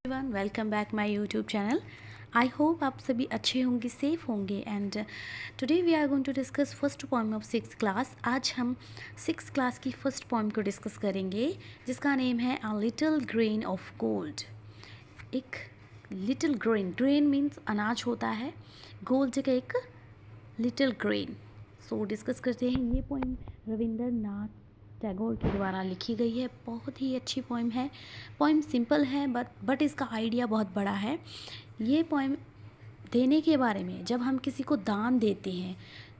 Everyone welcome back my YouTube channel. I hope आप सभी अच्छे होंगे, सेफ होंगे and today we are going to discuss first poem of six class. आज हम सिक्स क्लास की फर्स्ट पोएम को डिस्कस करेंगे जिसका नेम है a little grain of gold. एक लिटिल ग्रेन, ग्रेन मीन्स अनाज होता है, गोल्ड का एक लिटिल ग्रेन। सो डिस्कस करते हैं। ये पोएम रविंद्रनाथ टैगोर के द्वारा लिखी गई है। बहुत ही अच्छी पोएम है। पोएम सिंपल है बट इसका आइडिया बहुत बड़ा है। ये पोएम देने के बारे में, जब हम किसी को दान देते हैं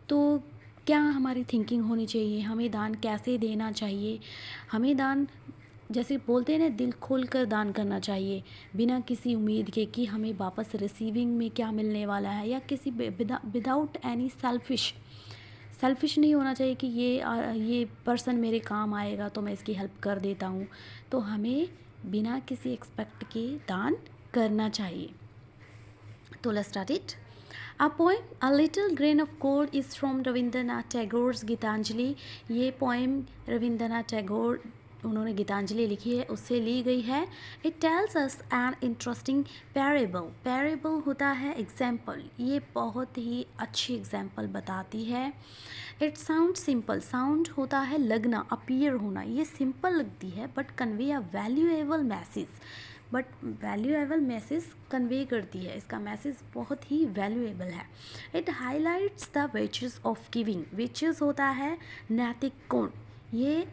तो क्या हमारी थिंकिंग होनी चाहिए, हमें दान कैसे देना चाहिए। हमें दान जैसे बोलते हैं ना, दिल खोल कर दान करना चाहिए, बिना किसी उम्मीद के कि हमें वापस रिसीविंग में क्या मिलने वाला है, या किसी विदाउट एनी सेल्फिश नहीं होना चाहिए कि ये पर्सन मेरे काम आएगा तो मैं इसकी हेल्प कर देता हूँ। तो हमें बिना किसी एक्सपेक्ट के दान करना चाहिए। तो let's start it. A poem A Little Grain of Gold is from Rabindranath Tagore's Gitanjali. ये पोएम रविंद्रनाथ टैगोर उन्होंने गीतांजलि लिखी है, उससे ली गई है। It tells us an interesting parable. Parable होता है एग्जाम्पल। ये बहुत ही अच्छी एग्जाम्पल बताती है। इट साउंड सिंपल, साउंड होता है लगना, अपीयर होना। ये सिंपल लगती है but convey a valuable message convey करती है। इसका मैसेज बहुत ही वैल्यूएबल है। It highlights the virtues of giving. Virtues होता है नैतिक गुण। ये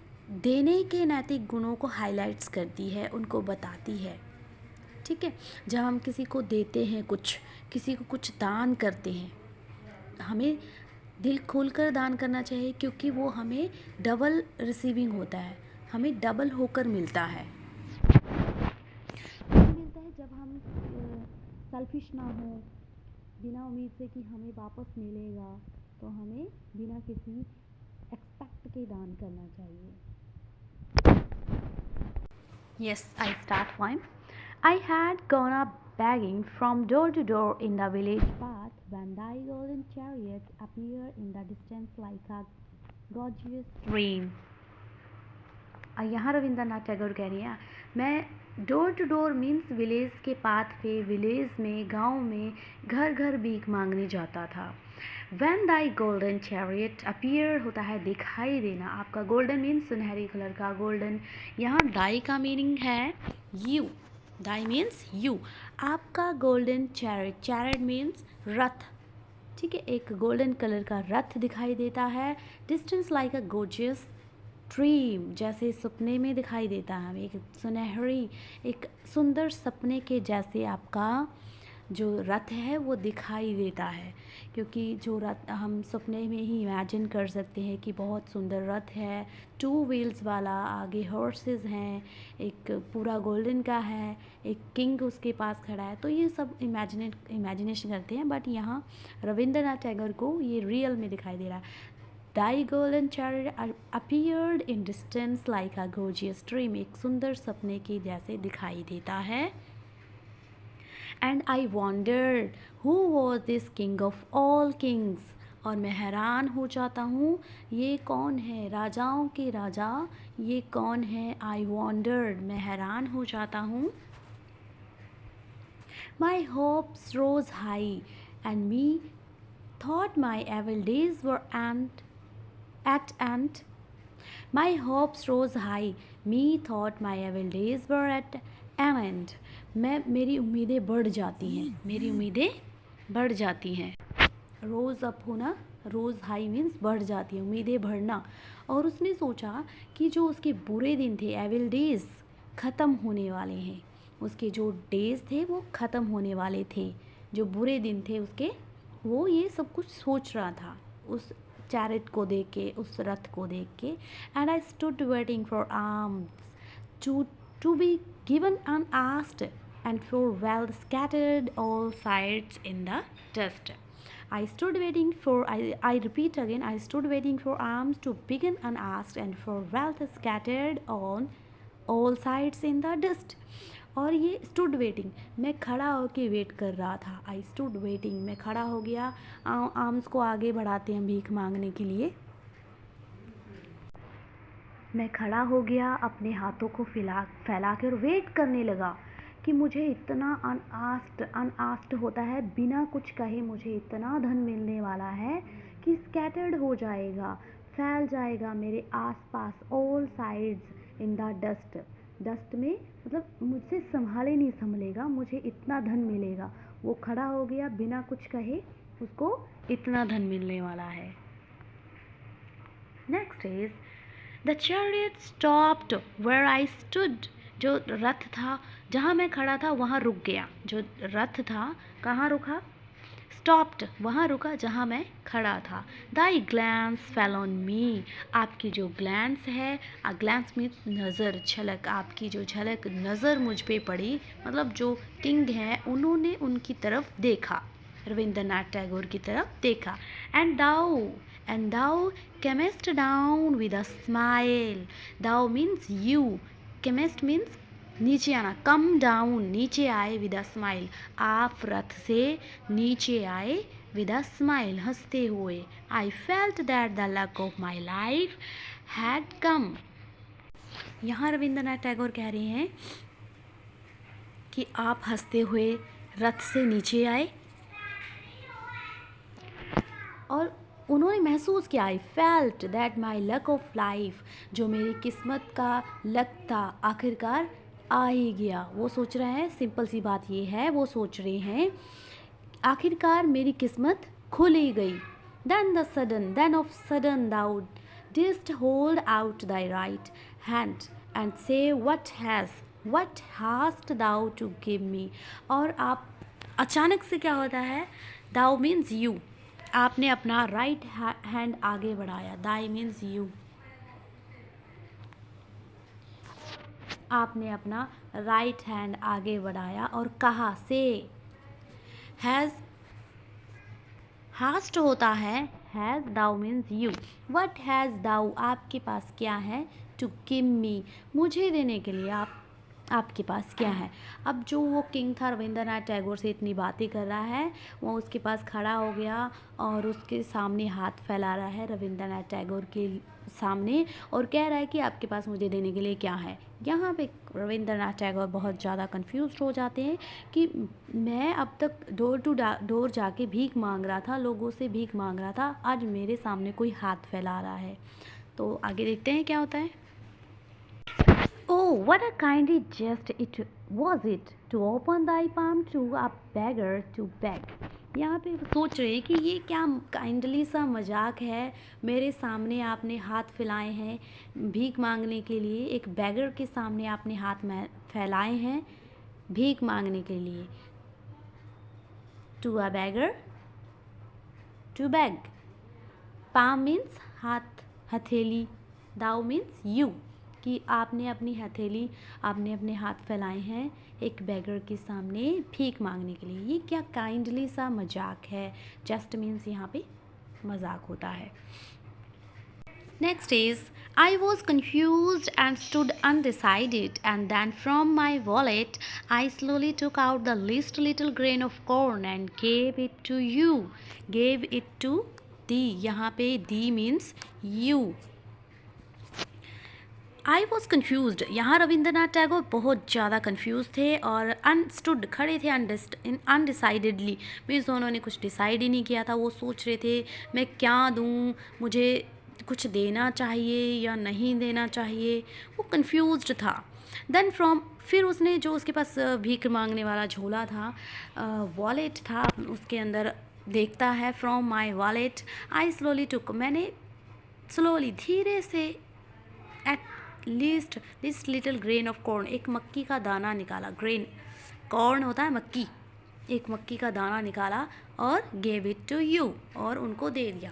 देने के नैतिक गुणों को हाईलाइट्स करती है, उनको बताती है। ठीक है, जब हम किसी को देते हैं, किसी को कुछ दान करते हैं, हमें दिल खोलकर दान करना चाहिए, क्योंकि वो हमें डबल रिसीविंग होता है, हमें डबल होकर मिलता है। मिलता है जब हम सेल्फिश ना हो, बिना उम्मीद से कि हमें वापस मिलेगा, तो हमें बिना किसी एक्सपेक्ट के दान करना चाहिए। Yes, I start poem. I had gone up begging from door to door in the village path when thy golden chariot appeared in the distance like a gorgeous dream. यहाँ रविंद्रनाथ टैगोर कह रही हैं, मैं door to door means village के path पे, village में, गांव में, घर घर भीख मांगने जाता था। When thy golden chariot appeared होता है दिखाई देना। आपका गोल्डन मीन्स सुनहरी कलर का, गोल्डन। यहाँ डाई का मीनिंग है यू, डाई मीन्स यू। आपका गोल्डन चैरिट, चैरिट मीन्स रथ। ठीक है, एक गोल्डन कलर का रथ दिखाई देता है। डिस्टेंस लाइक अ गोर्जियस ड्रीम, जैसे सपने में दिखाई देता है हमें, एक सुनहरी, एक सुंदर सपने के जैसे आपका जो रथ है वो दिखाई देता है। क्योंकि जो रथ हम सपने में ही इमेजिन कर सकते हैं कि बहुत सुंदर रथ है, 2 व्हील्स वाला, आगे हॉर्सेस हैं, एक पूरा गोल्डन का है, एक किंग उसके पास खड़ा है। तो ये सब इमेजिनेशन करते हैं, बट यहाँ रविंद्रनाथ टैगोर को ये रियल में दिखाई दे रहा है। Thy golden chariot appeared in distance like a gorgeous dream, एक सुंदर सपने के जैसे दिखाई देता है। And I wondered who was this king of all kings, और मैं हैरान हो जाता हूँ, ये कौन है, राजाओं के राजा, ये कौन है। I wondered, मैं हैरान हो जाता हूँ। My hopes rose high and me thought my evil days were at end. My hopes rose high, me thought my evil days were at an end. मेरी उम्मीदें बढ़ जाती हैं, मेरी उम्मीदें बढ़ जाती हैं। रोज़ अप होना, रोज़ हाई मीन्स बढ़ जाती है, उम्मीदें बढ़ना। और उसने सोचा कि जो उसके बुरे दिन थे, एविल डेज, ख़त्म होने वाले हैं। उसके जो डेज थे वो ख़त्म होने वाले थे, जो बुरे दिन थे उसके, वो ये सब कुछ सोच रहा था उस चैरिट को देख के, उस रथ को देख के। And I stood waiting for alms to be given unasked and for wealth scattered all sides in the dust. I stood waiting for, I repeat again, I stood waiting for arms to begin unasked and for wealth scattered on all sides in the dust. और ये stood waiting, मैं खड़ा होके wait कर रहा था। आई stood waiting, मैं खड़ा हो गया। आर्म्स को आगे बढ़ाते हैं भीख मांगने के लिए। मैं खड़ा हो गया, अपने हाथों को फैला कर वेट करने लगा कि मुझे इतना अनआस्क्ड होता है, बिना कुछ कहे मुझे इतना धन मिलने वाला है कि स्कैटर्ड हो जाएगा, फैल जाएगा मेरे आसपास, all sides in the dust. Dust में मतलब मुझसे संभाले नहीं संभलेगा, मुझे इतना धन मिलेगा। वो खड़ा हो गया बिना कुछ कहे, उसको इतना धन मिलने वाला है। Next is the chariot stopped where I stood. जो रथ था जहाँ मैं खड़ा था वहाँ रुक गया। जो रथ था कहाँ रुका? स्टॉप्ड, वहाँ रुका जहाँ मैं खड़ा था। दाई ग्लैंस फेल ऑन मी। आपकी जो ग्लैंस है, ग्लैंस मीन्स नज़र, झलक, आपकी जो झलक नज़र मुझ पे पड़ी, मतलब जो किंग हैं उन्होंने उनकी तरफ देखा, रविंद्रनाथ टैगोर की तरफ देखा। And thou camest down with a smile. Thou means you, camest means नीचे आना, कम डाउन, नीचे आए, विद अ स्माइल, आप रथ से नीचे आए, विद अ स्माइल, हंसते हुए। I felt that the luck of my life had come. यहाँ रविंद्रनाथ टैगोर कह रहे हैं कि आप हंसते हुए रथ से नीचे आए और उन्होंने महसूस किया, I felt that my luck of life, जो मेरी किस्मत का लक था आखिरकार आ ही गया। वो सोच रहे हैं, सिंपल सी बात ये है, वो सोच रहे हैं आखिरकार मेरी किस्मत खुल ही गई। Then of sudden thou didst hold out thy right hand and say what hast thou to give me. और आप अचानक से क्या होता है, दाउ मीन्स यू, आपने अपना राइट हैंड आगे बढ़ाया, दाई मीन्स यू, आपने अपना राइट हैंड आगे बढ़ाया और कहा, से हैज़, हास्ट होता है, has thou means you, what has thou, आपके पास क्या है, टू गिव मी, मुझे देने के लिए आपके पास क्या है। अब जो वो किंग था रविंद्रनाथ टैगोर से इतनी बातें कर रहा है, वो उसके पास खड़ा हो गया और उसके सामने हाथ फैला रहा है रविंद्रनाथ टैगोर के सामने और कह रहा है कि आपके पास मुझे देने के लिए क्या है। यहाँ पे रविंद्रनाथ टैगोर बहुत ज़्यादा कंफ्यूज हो जाते हैं कि मैं अब तक डोर टू डोर जाके भीख मांग रहा था, लोगों से भीख मांग रहा था, आज मेरे सामने कोई हाथ फैला रहा है। तो आगे देखते हैं क्या होता है। Oh, what a kindly jest it was it to open thy palm to a beggar to beg. यहाँ पे सोच रहे हैं कि ये क्या काइंडली सा मजाक है, मेरे सामने आपने हाथ फैलाए हैं भीख मांगने के लिए, एक बैगर के सामने आपने हाथ फैलाए हैं भीख मांगने के लिए। To a beggar, to beg, palm means हाथ, हथेली, दाउ मीन्स यू, कि आपने अपनी हथेली, आपने अपने हाथ फैलाए हैं एक बैगर के सामने भीख मांगने के लिए। ये क्या काइंडली सा मजाक है, जस्ट मीन्स यहाँ पे मजाक होता है। Next is I was confused and stood undecided, and then from my wallet I slowly took out the least little grain of corn and gave it to you. Gave it to thee, यहाँ पे thee means you. I was confused, यहाँ रविंद्रनाथ टैगोर बहुत ज़्यादा confuse थे और अनस्टूड, खड़े थे अनडिसाइडेडली, means उन्होंने कुछ डिसाइड ही नहीं किया था। वो सोच रहे थे मैं क्या दूँ, मुझे कुछ देना चाहिए या नहीं देना चाहिए, वो कन्फ्यूज़ड था। देन फ्रॉम, फिर उसने जो उसके पास भीख मांगने वाला झोला था, वॉलेट था, उसके अंदर देखता है, from my wallet I slowly took, मैंने स्लोली, धीरे से, at least this little grain of corn, एक मक्की का दाना निकाला, ग्रेन, कॉर्न होता है मक्की, एक मक्की का दाना निकाला और गेव इट टू यू, और उनको दे दिया,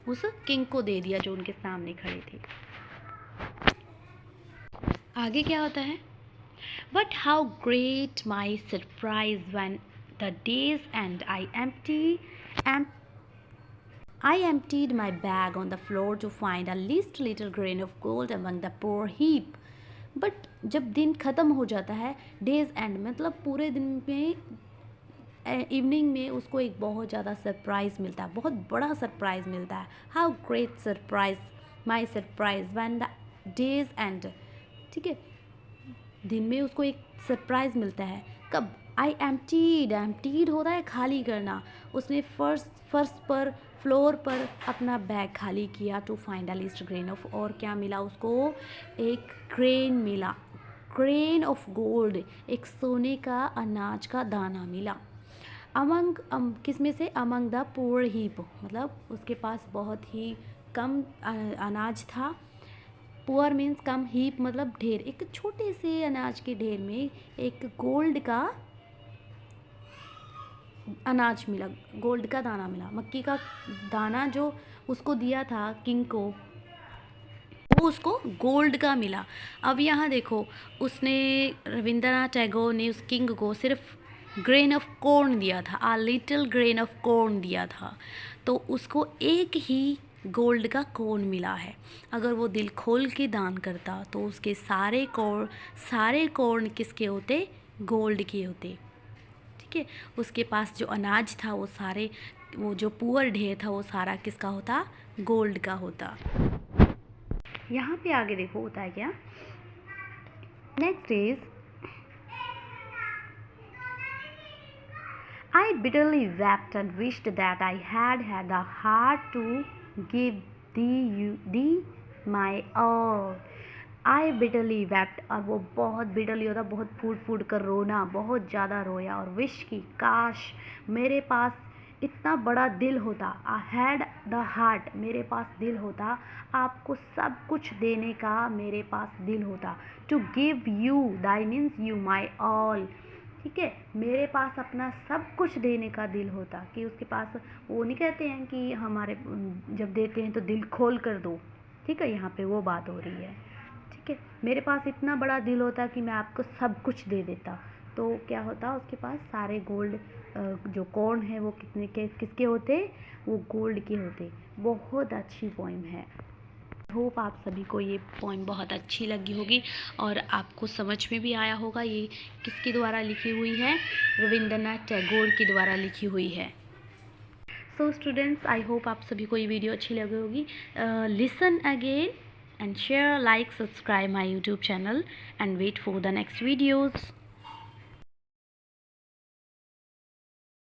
उस किंग को दे दिया जो उनके सामने खड़े थे। आगे क्या होता है, but how great my surprise when the days and I emptied my bag on the floor to find a least little grain of gold among the poor heap. But जब दिन ख़त्म हो जाता है, डेज एंड मतलब पूरे दिन में, इवनिंग में उसको एक बहुत ज़्यादा सरप्राइज़ मिलता है, बहुत बड़ा सरप्राइज़ मिलता है। How great surprise my surprise when the days and, ठीक है, दिन में उसको एक सरप्राइज़ मिलता है। कब? आई एम्प्टीड होता है खाली करना। उसने फर्श पर, फ्लोर पर अपना बैग खाली किया to find a least grain of, और क्या मिला उसको? एक ग्रेन मिला, ग्रेन ऑफ गोल्ड, एक सोने का अनाज का दाना मिला। अमंग किस में से? अमंग द पुअर हीप, मतलब उसके पास बहुत ही कम अनाज था। पुअर मीन्स कम, हीप मतलब ढेर, एक छोटे से अनाज के ढेर में एक गोल्ड का अनाज मिला, गोल्ड का दाना मिला। मक्की का दाना जो उसको दिया था किंग को, वो उसको गोल्ड का मिला। अब यहाँ देखो, उसने, रविंद्रनाथ टैगोर ने उस किंग को सिर्फ ग्रेन ऑफ कॉर्न दिया था, आ लिटिल ग्रेन ऑफ कॉर्न दिया था, तो उसको एक ही गोल्ड का कॉर्न मिला है। अगर वो दिल खोल के दान करता तो उसके सारे कॉर्न किसके होते? गोल्ड के होते। ठीक है, उसके पास जो अनाज था वो सारे, वो जो पुअर ढेर था वो सारा किसका होता? गोल्ड का होता। यहाँ पे आगे देखो होता है क्या। Next is, I bitterly wept and wished that I had had the heart to give thee my all. I bitterly wept, और वो बहुत bitterly होता, बहुत फूट फूट कर रोना, बहुत ज़्यादा रोया, और विश की, काश मेरे पास इतना बड़ा दिल होता। I had the heart, मेरे पास दिल होता, आपको सब कुछ देने का मेरे पास दिल होता। To give you, thy means you, my all, ठीक है, मेरे पास अपना सब कुछ देने का दिल होता। कि उसके पास, वो नहीं कहते हैं कि हमारे जब देते हैं तो दिल खोल कर दो, ठीक है, यहाँ पे वो बात हो रही है। ठीक है, मेरे पास इतना बड़ा दिल होता कि मैं आपको सब कुछ दे देता। तो क्या होता, उसके पास सारे गोल्ड, जो कॉर्न है वो कितने के, किसके होते? वो गोल्ड के होते। बहुत अच्छी पोइम है। होप आप सभी को ये पोइम बहुत अच्छी लगी होगी और आपको समझ में भी आया होगा। ये किसके द्वारा लिखी हुई है? रविंद्रनाथ टैगोर के द्वारा लिखी हुई है। सो स्टूडेंट्स, आई होप आप सभी को ये वीडियो अच्छी लगी होगी। Listen again and share, like, subscribe my YouTube channel and wait for the next videos.